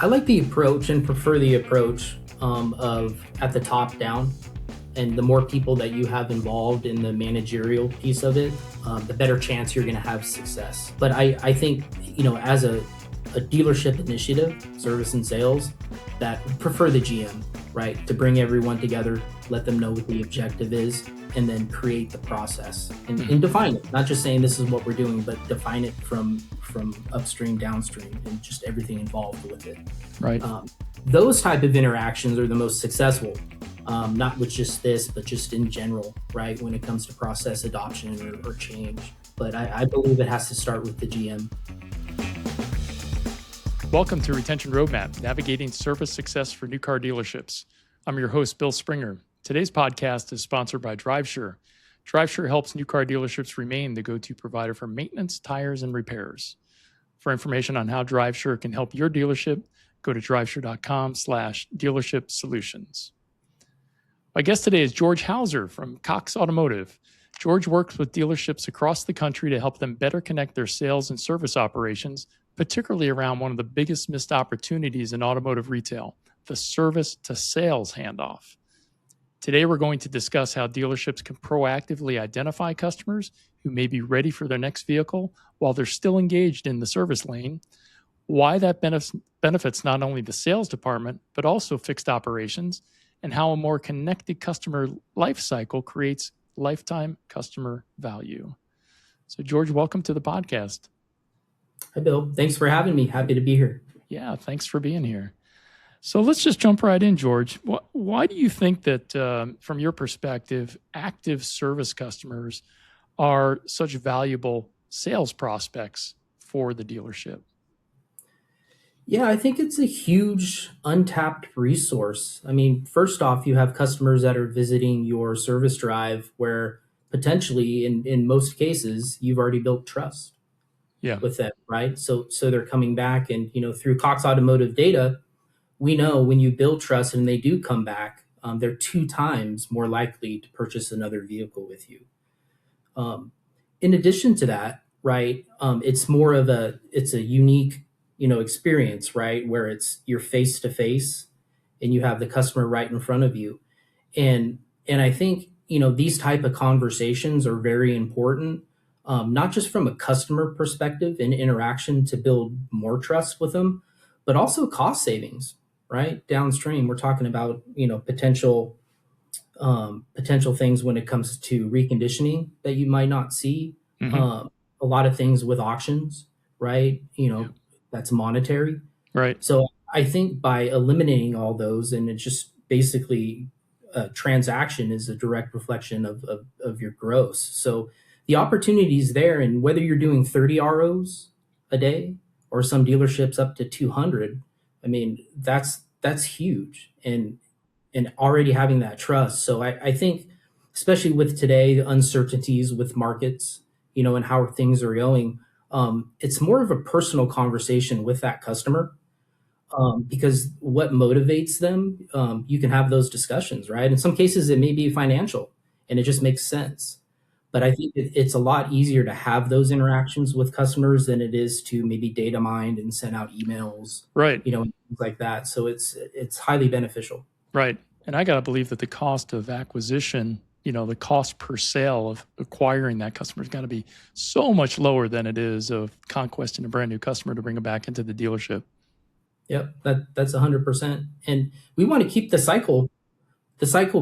I like the approach and prefer the approach of at the top down. And the more people that you have involved in the managerial piece of it, the better chance you're going to have success. But I think, as a dealership initiative, service and sales, that prefer the GM, right? To bring everyone together, let them know what the objective is, and then create the process and define it. Not just saying this is what we're doing, but define it from upstream, downstream, and just everything involved with it. Right. Those type of interactions are the most successful. Not with just this, but just in general, right? When it comes to process adoption or change. But I believe it has to start with the GM. Welcome to Retention Roadmap, Navigating Service Success for New Car Dealerships. I'm your host, Bill Springer. Today's podcast is sponsored by DriveSure. DriveSure helps new car dealerships remain the go-to provider for maintenance, tires, and repairs. For information on how DriveSure can help your dealership, go to drivesure.com/dealership solutions. My guest today is George Hauser from Cox Automotive. George works with dealerships across the country to help them better connect their sales and service operations, particularly around one of the biggest missed opportunities in automotive retail, the service to sales handoff. Today, we're going to discuss how dealerships can proactively identify customers who may be ready for their next vehicle while they're still engaged in the service lane, why that benefits not only the sales department, but also fixed operations, and how a more connected customer life cycle creates lifetime customer value. So, George, welcome to the podcast. Hi, Bill. Thanks for having me. Happy to be here. Yeah, thanks for being here. So let's just jump right in, George. Why do you think that, from your perspective, active service customers are such valuable sales prospects for the dealership? Yeah, I think it's a huge untapped resource. I mean, first off, you have customers that are visiting your service drive where potentially, in most cases, you've already built trust with them, right? So they're coming back, and through Cox Automotive data, we know when you build trust and they do come back, they're 2 times more likely to purchase another vehicle with you. In addition to that, right, it's more of it's a unique experience, right? Where you're face to face and you have the customer right in front of you. And I think, these type of conversations are very important, not just from a customer perspective and interaction to build more trust with them, but also cost savings, right? Downstream, we're talking about, potential things when it comes to reconditioning that you might not see. A lot of things with auctions, right? That's monetary. Right. So I think by eliminating all those, and it's just basically a transaction is a direct reflection of your gross. So the opportunity is there, and whether you're doing 30 ROs a day or some dealerships up to 200, I mean, that's huge. And already having that trust. So I think, especially with today, the uncertainties with markets, and how things are going, it's more of a personal conversation with that customer, because what motivates them, you can have those discussions, right? In some cases, it may be financial, and it just makes sense. But I think it's a lot easier to have those interactions with customers than it is to maybe data mine and send out emails, right? And things like that. So it's highly beneficial. Right. And I got to believe that the cost of acquisition, the cost per sale of acquiring that customer has got to be so much lower than it is of conquesting a brand new customer to bring them back into the dealership. Yep, that's 100%. And we want to keep the cycle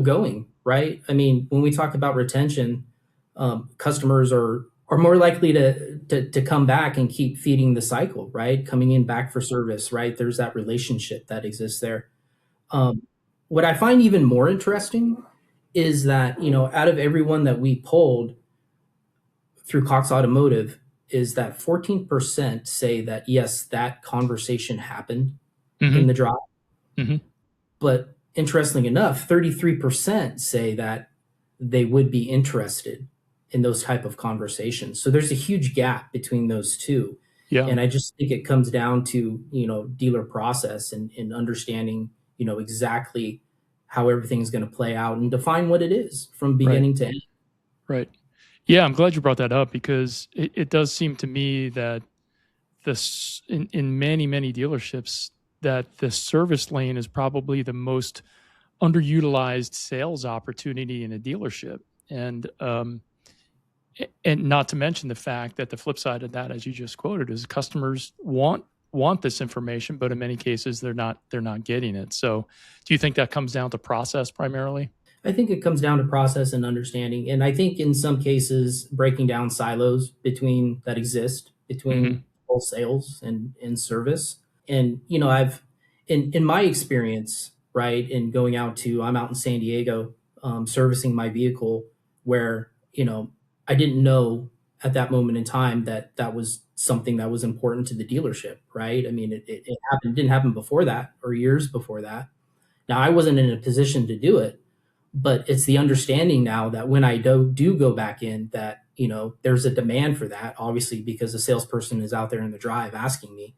going, right? I mean, when we talk about retention, customers are more likely to come back and keep feeding the cycle, right? Coming in back for service, right? There's that relationship that exists there. What I find even more interesting is that, out of everyone that we polled through Cox Automotive, is that 14% say that, yes, that conversation happened in the drive. But interestingly enough, 33% say that they would be interested in those type of conversations. So there's a huge gap between those two. Yeah. And I just think it comes down to, dealer process and understanding, exactly how everything's going to play out and define what it is from beginning to end. Right. Yeah, I'm glad you brought that up, because it does seem to me that in many, many dealerships, that the service lane is probably the most underutilized sales opportunity in a dealership. And not to mention the fact that the flip side of that, as you just quoted, is customers want this information, but in many cases they're not getting it. So do you think that comes down to process primarily? I think it comes down to process and understanding. And I think in some cases, breaking down silos between that exist Mm-hmm. between both sales and service. And, I've, in my experience, right, in going out to, I'm out in San Diego, servicing my vehicle where, I didn't know at that moment in time that that was something that was important to the dealership, right? I mean, it happened, didn't happen before that or years before that. Now, I wasn't in a position to do it, but it's the understanding now that when I do go back in, that there's a demand for that, obviously, because the salesperson is out there in the drive asking me.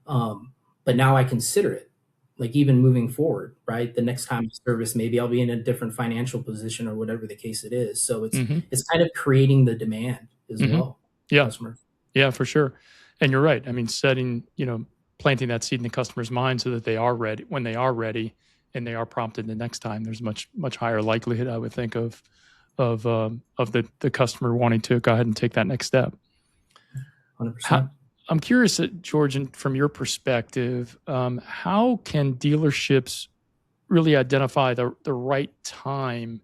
But now I consider it, like, even moving forward, right? The next time I service, maybe I'll be in a different financial position or whatever the case it is. So it's Mm-hmm. it's kind of creating the demand as Mm-hmm. well, Yeah. customers. Yeah, for sure. And you're right. I mean, planting that seed in the customer's mind so that they are ready when they are ready and they are prompted the next time. There's much higher likelihood, I would think, of the customer wanting to go ahead and take that next step. 100%. I'm curious, George, and from your perspective, how can dealerships really identify the right time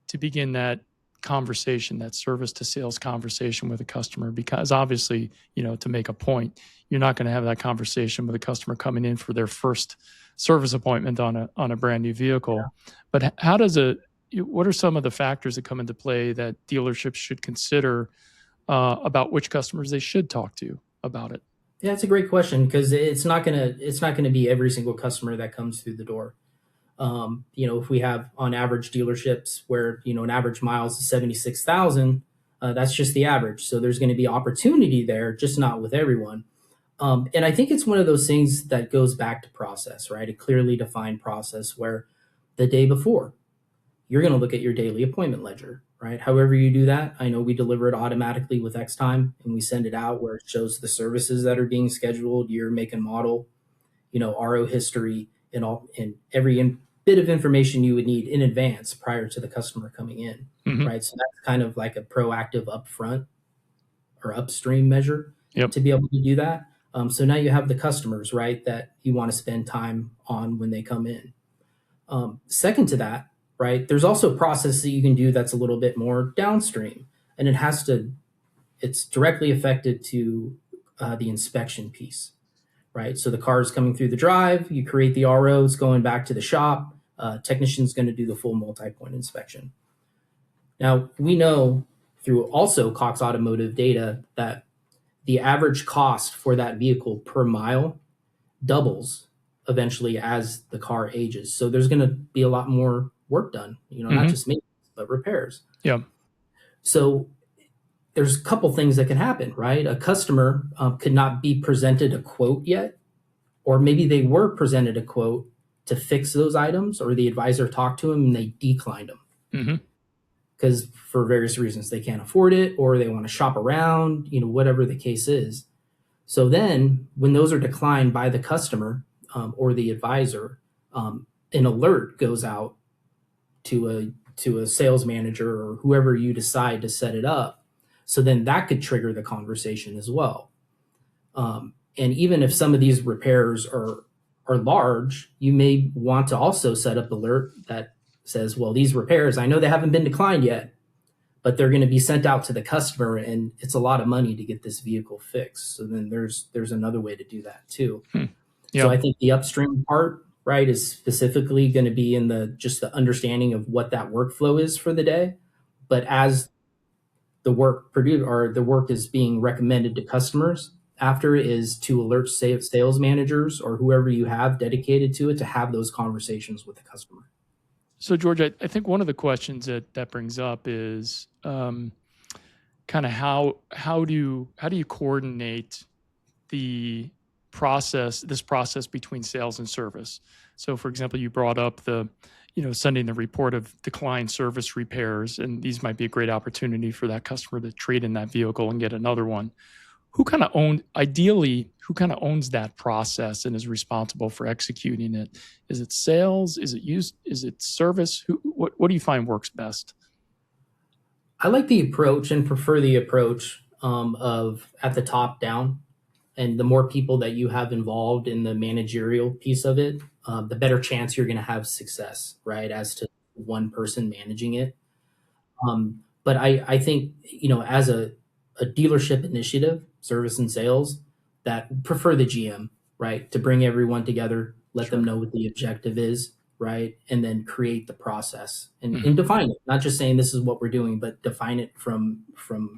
to begin that conversation, that service to sales conversation with a customer? Because obviously, to make a point, you're not going to have that conversation with a customer coming in for their first service appointment on a brand new vehicle. But what are some of the factors that come into play that dealerships should consider about which customers they should talk to about it? Yeah, it's a great question because it's not gonna be every single customer that comes through the door. If we have on average dealerships where an average miles is 76,000, that's just the average. So there's going to be opportunity there, just not with everyone. And I think it's one of those things that goes back to process, right? A clearly defined process where the day before you're going to look at your daily appointment ledger, right? However you do that, I know we deliver it automatically with X time and we send it out where it shows the services that are being scheduled, year, make, and model, RO history, and bit of information you would need in advance prior to the customer coming in, Mm-hmm. right? So that's kind of like a proactive upfront or upstream measure Yep. to be able to do that. So now you have the customers, right, that you want to spend time on when they come in. Second to that, right, there's also a process that you can do that's a little bit more downstream, and it's directly affected to the inspection piece, right? So the car is coming through the drive, you create the RO, it's going back to the shop, technician's going to do the full multi-point inspection. Now, we know through also Cox Automotive data that the average cost for that vehicle per mile doubles eventually as the car ages. So there's going to be a lot more work done, not Mm-hmm. just maintenance, but repairs. Yeah. So there's a couple things that can happen, right? A customer could not be presented a quote yet, or maybe they were presented a quote to fix those items, or the advisor talked to them and they declined them. Mm-hmm. Because for various reasons they can't afford it, or they want to shop around, whatever the case is. So then when those are declined by the customer or the advisor, an alert goes out to a sales manager or whoever you decide to set it up. So then that could trigger the conversation as well. And even if some of these repairs are large, you may want to also set up alert that says, well, these repairs, I know they haven't been declined yet, but they're going to be sent out to the customer, and it's a lot of money to get this vehicle fixed. So then there's another way to do that too. Yeah. So I think the upstream part, right, is specifically going to be in the understanding of what that workflow is for the day. But as the work produced or the work is being recommended to customers, after is to alert sales managers or whoever you have dedicated to it to have those conversations with the customer. So, George, I think one of the questions that brings up is kind of how do you coordinate this process between sales and service? So, for example, you brought up sending the report of declined service repairs, and these might be a great opportunity for that customer to trade in that vehicle and get another one. who kind of owned ideally who kind of owns that process and is responsible for executing it? Is it sales? Is it use? Is it service? What do you find works best? I like the approach and prefer the approach of at the top down. And the more people that you have involved in the managerial piece of it, the better chance you're going to have success, right? As to one person managing it. But I think, as a dealership initiative, service and sales, that prefer the GM, right? To bring everyone together, let them Sure. know what the objective is, right? And then create the process and Hmm. define it. Not just saying this is what we're doing, but define it from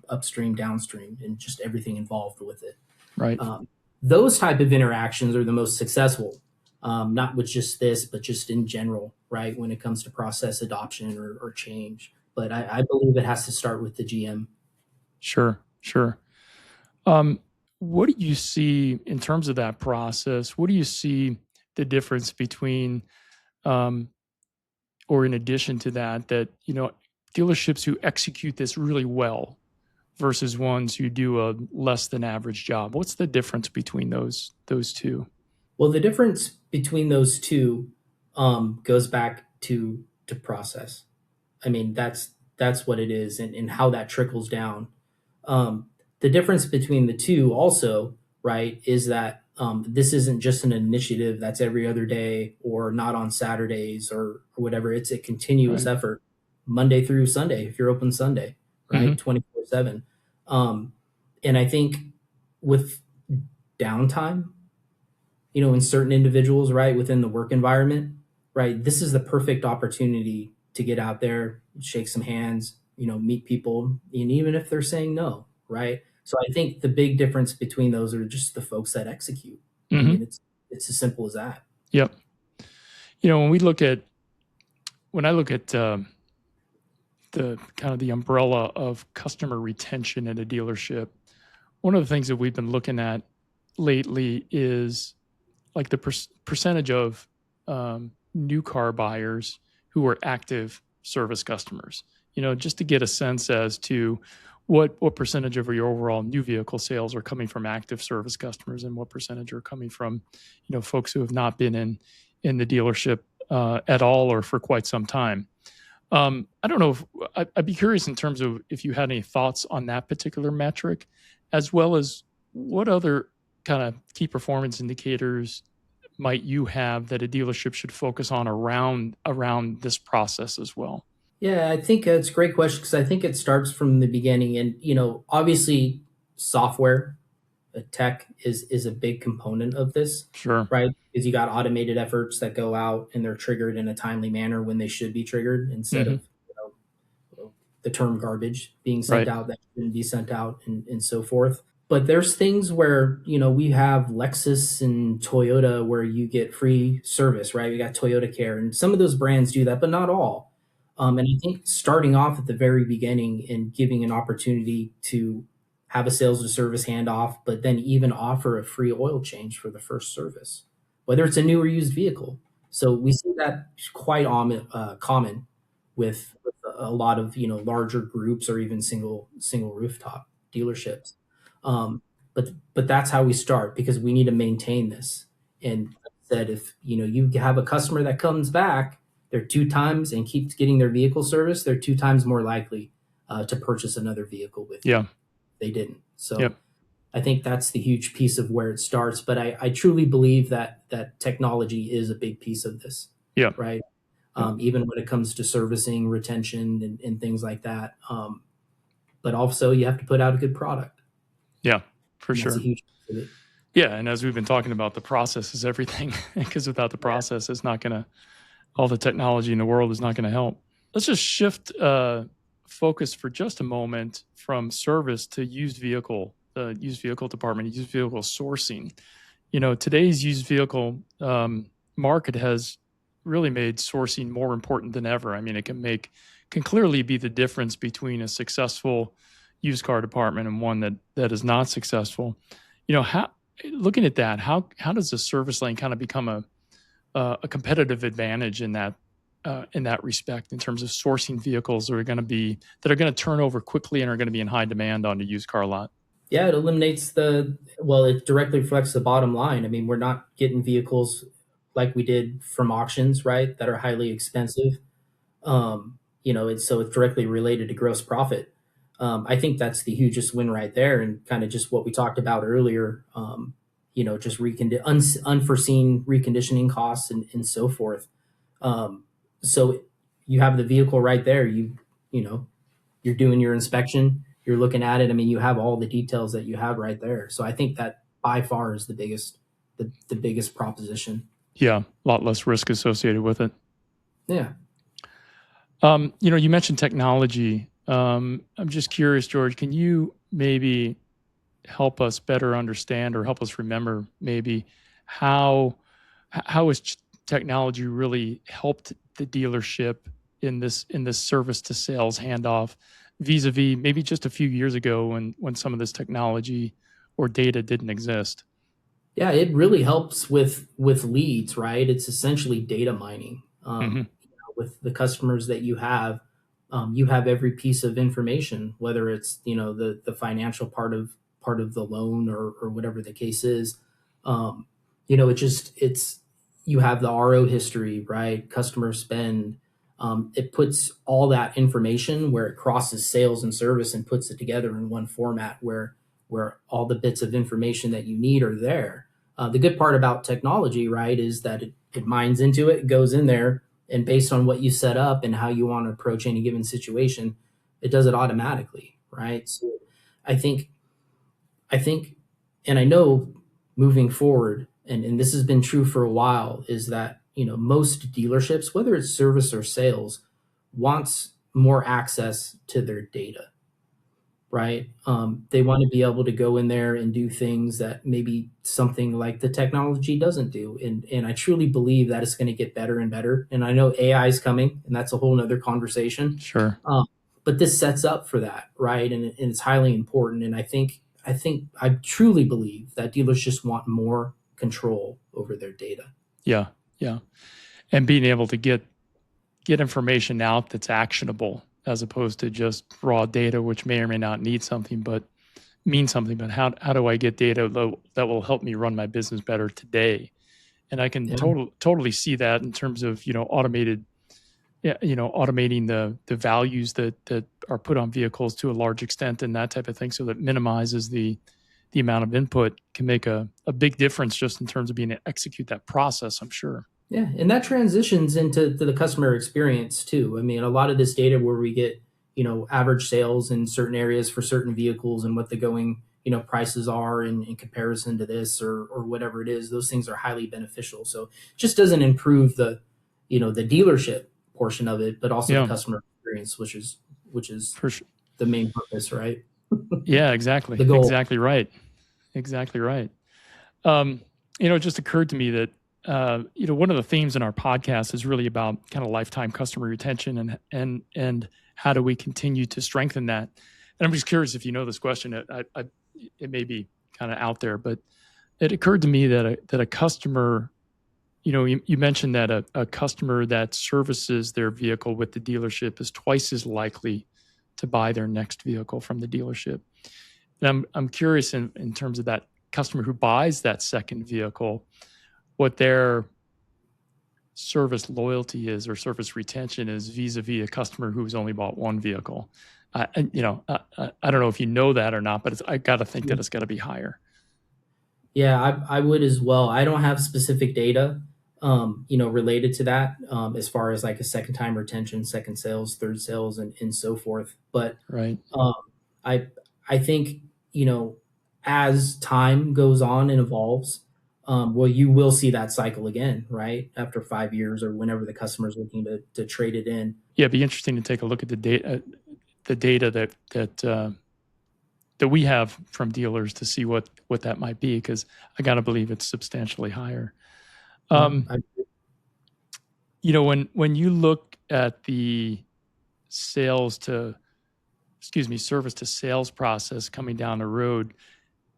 upstream, downstream, and just everything involved with it. Right. Um, those type of interactions are the most successful, not with just this, but just in general, right? When it comes to process adoption or change. But I believe it has to start with the GM. Sure. Sure. Um, what do you see in terms of that process? What do you see the difference between, um, or in addition to that, dealerships who execute this really well versus ones who do a less than average job? What's the difference between those two? Well, the difference between those two goes back to process. I mean, that's what it is, and how that trickles down. Um, the difference between the two, also, right, is that this isn't just an initiative that's every other day or not on Saturdays or whatever. It's a continuous Right. effort, Monday through Sunday, if you're open Sunday, Hmm. right, 24/7. Um, and I think with downtime, in certain individuals, right, within the work environment, right, this is the perfect opportunity to get out there, shake some hands, meet people, and even if they're saying no, right? So I think the big difference between those are just the folks that execute. I Hmm. mean, it's as simple as that. Yep. When I look at the kind of the umbrella of customer retention at a dealership, one of the things that we've been looking at lately is like the percentage of new car buyers who are active service customers. Just to get a sense as to what percentage of your overall new vehicle sales are coming from active service customers, and what percentage are coming from, folks who have not been in the dealership at all or for quite some time. I don't know if I'd be curious in terms of if you had any thoughts on that particular metric, as well as what other kind of key performance indicators might you have that a dealership should focus on around this process as well? Yeah, I think it's a great question because I think it starts from the beginning, and obviously, software tech is a big component of this, Sure. right? Because you got automated efforts that go out and they're triggered in a timely manner when they should be triggered, instead Hmm. of the term garbage being sent Right. out that shouldn't be sent out, and so forth. But there's things where, we have Lexus and Toyota where you get free service, right? We got Toyota Care, and some of those brands do that, but not all. And I think starting off at the very beginning and giving an opportunity to have a sales to service handoff, but then even offer a free oil change for the first service, whether it's a new or used vehicle. So we see that quite common with a lot of larger groups or even single rooftop dealerships. Um, but that's how we start because we need to maintain this. And like I said, if you have a customer that comes back, they're two times and keeps getting their vehicle serviced, they're two times more likely to purchase another vehicle with you. Yeah. They didn't. So Yep. I think that's the huge piece of where it starts. But I truly believe that technology is a big piece of this, Yeah. right? Yep. Even when it comes to servicing, retention, and things like that. But also, you have to put out a good product, Yeah. For and that's a sure. huge piece of it. Yeah. And as we've been talking about, the process is everything because without the Yeah. process, it's not going to, all the technology in the world is not going to help. Let's just shift focus for just a moment from service to the used vehicle department, used vehicle sourcing. Today's used vehicle market has really made sourcing more important than ever. I mean, can clearly be the difference between a successful used car department and one that is not successful. How looking at that, how does the service lane kind of become a competitive advantage in that respect in terms of sourcing vehicles that are going to turn over quickly and are going to be in high demand on the used car lot? Yeah, it eliminates it directly reflects the bottom line. I mean, we're not getting vehicles like we did from auctions, right? That are highly expensive. It's directly related to gross profit. I think that's the hugest win right there, and kind of just what we talked about earlier. Just unforeseen reconditioning costs and so forth. Um, so you have the vehicle right there. You know you're doing your inspection, you're looking at it. I mean, you have all the details that you have right there. So I think that by far is the biggest proposition. Yeah, a lot less risk associated with it. Yeah. You mentioned technology. I'm just curious, George, can you maybe help us better understand or help us remember maybe how how has technology really helped the dealership in this service to sales handoff vis-a-vis maybe just a few years ago when some of this technology or data didn't exist? Yeah, it really helps with leads, right? It's essentially data mining. Hmm. With the customers that you have every piece of information, whether it's the financial part of the loan or whatever the case is. Um, it's you have the RO history, right? Customer spend. It puts all that information where it crosses sales and service and puts it together in one format where all the bits of information that you need are there. The good part about technology, right, is that it mines into it, goes in there, and based on what you set up and how you want to approach any given situation, it does it automatically, right? So I think I think, and I know moving forward, and this has been true for a while, is that most dealerships, whether it's service or sales, wants more access to their data, right? They want to be able to go in there and do things that maybe something like the technology doesn't do. And I truly believe that it's going to get better and better. And I know AI is coming, and that's a whole nother conversation. Sure. Um, but this sets up for that, right? And it's highly important. And I truly believe that dealers just want more control over their data. Yeah. Yeah. And being able to get information out that's actionable as opposed to just raw data, which may or may not need something, but mean something. But how do I get data that will help me run my business better today? And I can Yeah. totally see that in terms of automated, yeah, automating the values that are put on vehicles to a large extent and that type of thing, so that minimizes the amount of input can make a big difference just in terms of being able to execute that process, I'm sure. Yeah, and that transitions into the customer experience too. I mean, a lot of this data where we get, average sales in certain areas for certain vehicles and what the going, prices are in comparison to this or whatever it is, those things are highly beneficial. So it just doesn't improve the dealership portion of it, but also the Yeah, customer experience, which is for sure. the main purpose, right? Yeah, exactly. The goal. Exactly right. Exactly right. Um, it just occurred to me that one of the themes in our podcast is really about kind of lifetime customer retention and how do we continue to strengthen that. And I'm just curious if you know this question. It may be kind of out there, but it occurred to me that a customer, you mentioned that a customer that services their vehicle with the dealership is twice as likely to buy their next vehicle from the dealership. And I'm curious in terms of that customer who buys that second vehicle, what their service loyalty is or service retention is vis-a-vis a customer who's only bought one vehicle. I don't know if you know that or not, but I got to think that it's got to be higher. Yeah, I would as well. I don't have specific data, related to that, as far as like a second time retention, second sales, third sales, and so forth. But Right. um, I I think as time goes on and evolves, well, you will see that cycle again, right? After 5 years or whenever the customer's looking to trade it in. Yeah, it'd be interesting to take a look at the data that we have from dealers to see what that might be, because I got to believe it's substantially higher. Yeah, Um, when you look at the sales to, excuse me, service to sales process coming down the road,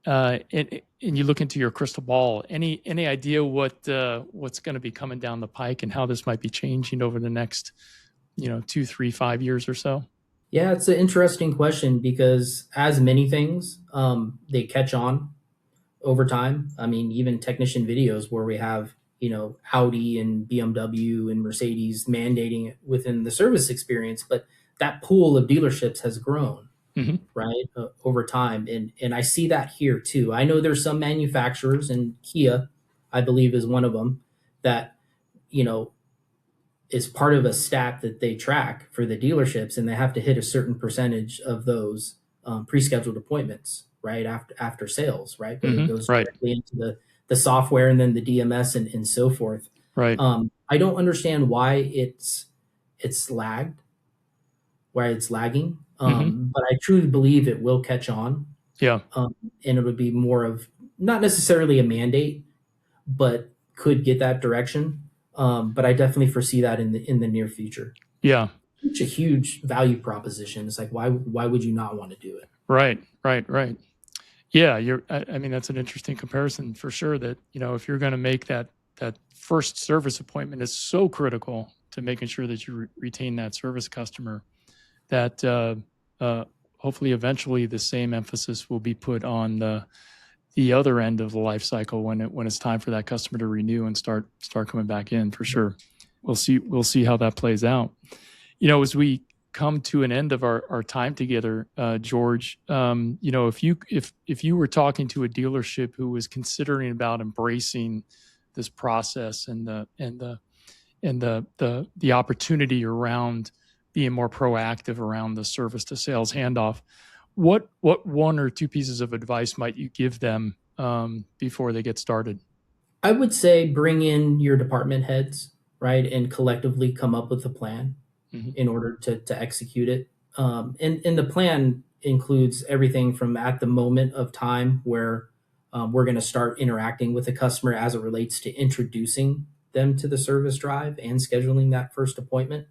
and you look into your crystal ball, any idea what's going to be coming down the pike and how this might be changing over the next 2, 3, 5 years or so? Yeah, it's an interesting question because, as many things, they catch on over time. I mean, even technician videos where we have, Audi and BMW and Mercedes mandating it within the service experience, but that pool of dealerships has grown, Hmm. right, over time. And I see that here too. I know there's some manufacturers, and Kia, I believe, is one of them, that, you know, is part of a stat that they track for the dealerships, and they have to hit a certain percentage of those pre-scheduled appointments right after sales, right? But it Hmm. goes Right. directly into the software and then the DMS and so forth. Right. I don't understand why it's lagged, why it's lagging, Hmm. but I truly believe it will catch on, Yeah. um, and it would be more of not necessarily a mandate, but could get that direction. But I definitely foresee that in the near future. Yeah. Such a huge value proposition. It's like why would you not want to do it? Right. Right. Right. Yeah. I mean, that's an interesting comparison for sure. That if you're going to make that first service appointment is so critical to making sure that you retain that service customer. That uh, hopefully eventually the same emphasis will be put on the other end of the life cycle when it's time for that customer to renew and start coming back in for sure. We'll see how that plays out. As we come to an end of our time together, George, if you were talking to a dealership who was considering about embracing this process and the opportunity around being more proactive around the service to sales handoff, what one or two pieces of advice might you give them before they get started? I would say bring in your department heads, right, and collectively come up with a plan Hmm. in order to execute it. And the plan includes everything from at the moment of time where we're going to start interacting with the customer as it relates to introducing them to the service drive and scheduling that first appointment,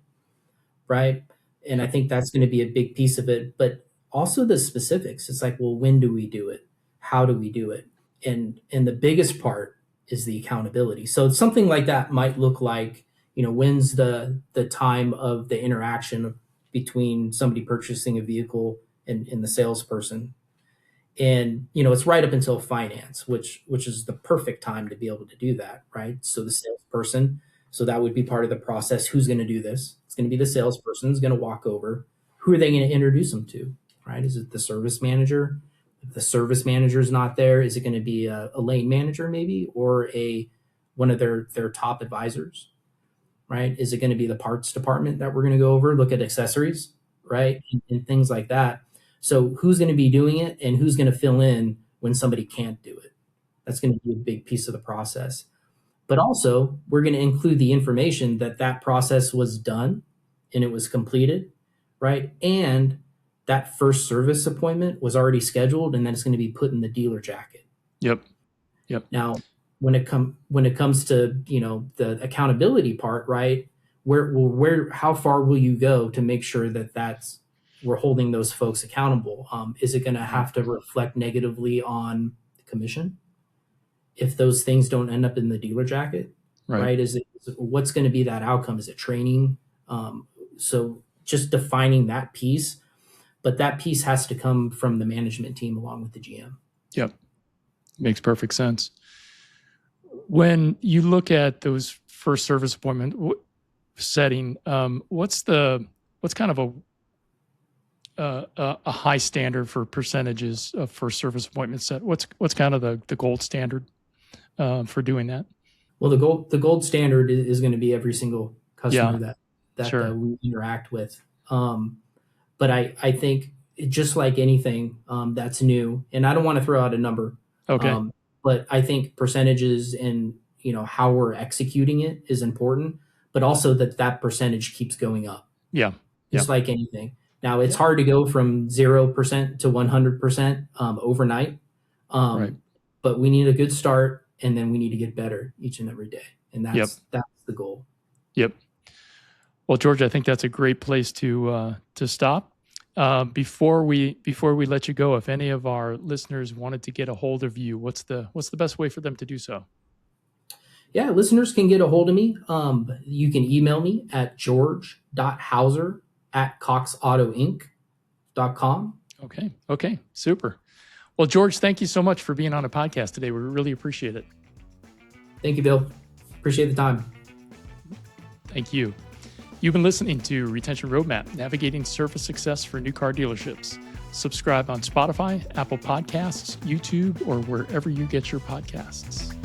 right? And I Yep. think that's going to be a big piece of it, but also the specifics. It's like, well, when do we do it? How do we do it? And the biggest part is the accountability. So something like that might look like, when's the time of the interaction between somebody purchasing a vehicle and the salesperson, and it's right up until finance, which is the perfect time to be able to do that, right? So the salesperson, so that would be part of the process. Who's going to do this? It's going to be the salesperson who's going to walk over. Who are they going to introduce them to, right? Is it the service manager? If the service manager is not there, is it going to be a lane manager maybe, or a one of their top advisors, right? Is it going to be the parts department that we're going to go over, look at accessories, right? And things like that. So who's going to be doing it and who's going to fill in when somebody can't do it? That's going to be a big piece of the process. But also, we're going to include the information that that process was done and it was completed, right? And that first service appointment was already scheduled, and then it's going to be put in the dealer jacket. Yep. Yep. Now, when it comes to the accountability part, right? Where how far will you go to make sure that that's we're holding those folks accountable? Is it going to Right. have to reflect negatively on the commission if those things don't end up in the dealer jacket, Right. right? What's going to be that outcome? Is it training? So just defining that piece, but that piece has to come from the management team along with the GM. Yep. Makes perfect sense. When you look at those first service appointment setting, what's kind of a high standard for percentages of first service appointment set? What's kind of the gold standard for doing that? Well, the gold standard is going to be every single Yeah. customer that Sure. we interact with. But I think just like anything that's new, and I don't want to throw out a number, Okay. um, but I think percentages and how we're executing it is important, but also that percentage keeps going up, Yeah. just Yep. like anything. Now it's Yep. hard to go from 0% to 100% overnight, Right. um, but we need a good start, and then we need to get better each and every day, and Yep. that's the goal. Yep. Well, George, I think that's a great place to stop. Before we let you go, if any of our listeners wanted to get a hold of you, what's the best way for them to do so? Yeah, listeners can get a hold of me. You can email me at george.hauser at Cox Auto Inc. george.com. Okay. Super. Well, George, thank you so much for being on a podcast today. We really appreciate it. Thank you, Bill. Appreciate the time. Thank you. You've been listening to Retention Roadmap, Navigating Service Success for New Car Dealerships. Subscribe on Spotify, Apple Podcasts, YouTube, or wherever you get your podcasts.